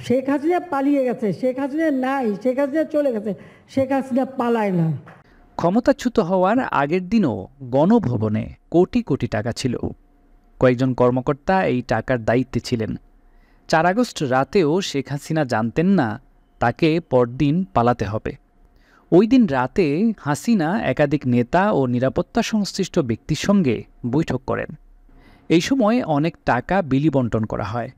শেখ হাসিনা পালিয়ে গেছে, শেখ হাসিনা নাই, শেখ হাসিনা চলে গেছে, শেখ হাসিনা পালায় না। ক্ষমতাচ্যুত হওয়ার আগের দিনও গণভবনে কোটি কোটি টাকা ছিল। কয়েকজন কর্মকর্তা এই টাকার দায়িত্বে ছিলেন। 4 আগস্ট রাতেও শেখ হাসিনা জানতেন না তাকে পরদিন পালাতে হবে। ওই দিন রাতে হাসিনা একাধিক নেতা ও নিরাপত্তা সংশ্লিষ্ট ব্যক্তির সঙ্গে বৈঠক করেন। এই সময় অনেক টাকা বিলি বণ্টন করা হয়।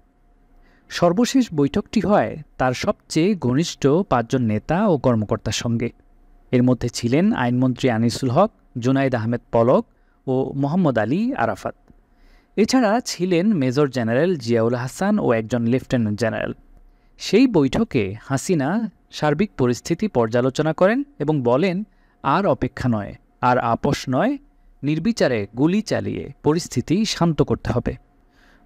সর্বশেষ বৈঠকটি হয় তার সবচেয়ে ঘনিষ্ঠ 5 জন নেতা ও কর্মকর্তার সঙ্গে। এর মধ্যে ছিলেন আইনমন্ত্রী আনিসুল হক, জুনাইদ আহমেদ পলক ও মোহাম্মদ আলী আরাফাত। এছাড়া ছিলেন মেজর জেনারেল জিয়াউল হাসান ও একজন লেফটেন্যান্ট জেনারেল। সেই বৈঠকে হাসিনা সার্বিক পরিস্থিতি পর্যালোচনা করেন এবং বলেন, আর অপেক্ষা নয়, আর আপোষ নয়, নির্বিচারে গুলি চালিয়ে পরিস্থিতি শান্ত করতে হবে।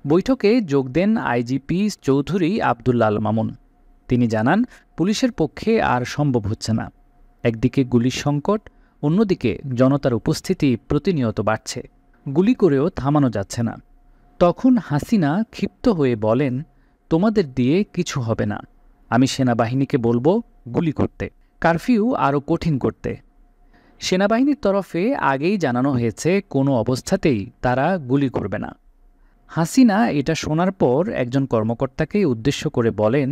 বৈঠকে যোগ দেন আইজিপি চৌধুরী আবদুল্লাহ আল মামুন। তিনি জানান, পুলিশের পক্ষে আর সম্ভব হচ্ছে না। একদিকে গুলির সংকট, অন্যদিকে জনতার উপস্থিতি প্রতিনিয়ত বাড়ছে। গুলি করেও থামানো যাচ্ছে না। তখন হাসিনা ক্ষিপ্ত হয়ে বলেন, তোমাদের দিয়ে কিছু হবে না। আমি সেনাবাহিনীকে বলবো গুলি করতে, কারফিউ আরও কঠিন করতে। সেনাবাহিনীর তরফে আগেই জানানো হয়েছে কোনো অবস্থাতেই তারা গুলি করবে না। হাসিনা এটা শোনার পর একজন কর্মকর্তাকে উদ্দেশ্য করে বলেন,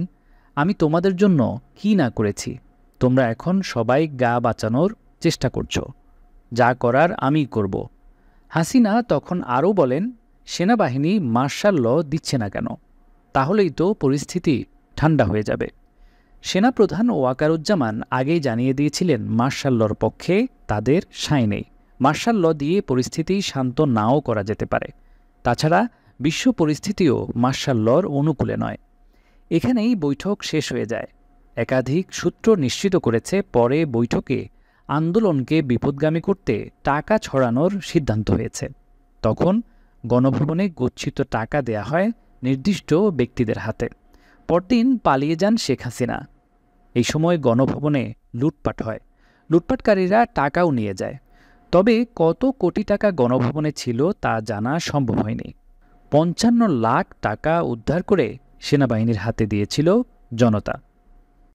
আমি তোমাদের জন্য কি না করেছি, তোমরা এখন সবাই গা বাঁচানোর চেষ্টা করছো, যা করার আমিই করব। হাসিনা তখন আরও বলেন, সেনাবাহিনী মার্শাল ল দিচ্ছে না কেন? তাহলেই তো পরিস্থিতি ঠান্ডা হয়ে যাবে। সেনাপ্রধান ওয়াকারুজ্জামান আগেই জানিয়ে দিয়েছিলেন মার্শাল লর পক্ষে তাদের সায় নেই। মার্শাল ল দিয়ে পরিস্থিতি শান্ত নাও করা যেতে পারে। তাছাড়া বিশ্ব পরিস্থিতিও মার্শাল লর অনুকূলে নয়। এখানেই বৈঠক শেষ হয়ে যায়। একাধিক সূত্র নিশ্চিত করেছে পরে বৈঠকে আন্দোলনকে বিপদগামী করতে টাকা ছড়ানোর সিদ্ধান্ত হয়েছে। তখন গণভবনে গচ্ছিত টাকা দেয়া হয় নির্দিষ্ট ব্যক্তিদের হাতে। পরদিন পালিয়ে যান শেখ হাসিনা। এই সময় গণভবনে লুটপাট হয়। লুটপাটকারীরা টাকাও নিয়ে যায়। তবে কত কোটি টাকা গণভবনে ছিল তা জানা সম্ভব হয়নি। 55 লাখ টাকা উদ্ধার করে সেনাবাহিনীর হাতে দিয়েছিল জনতা।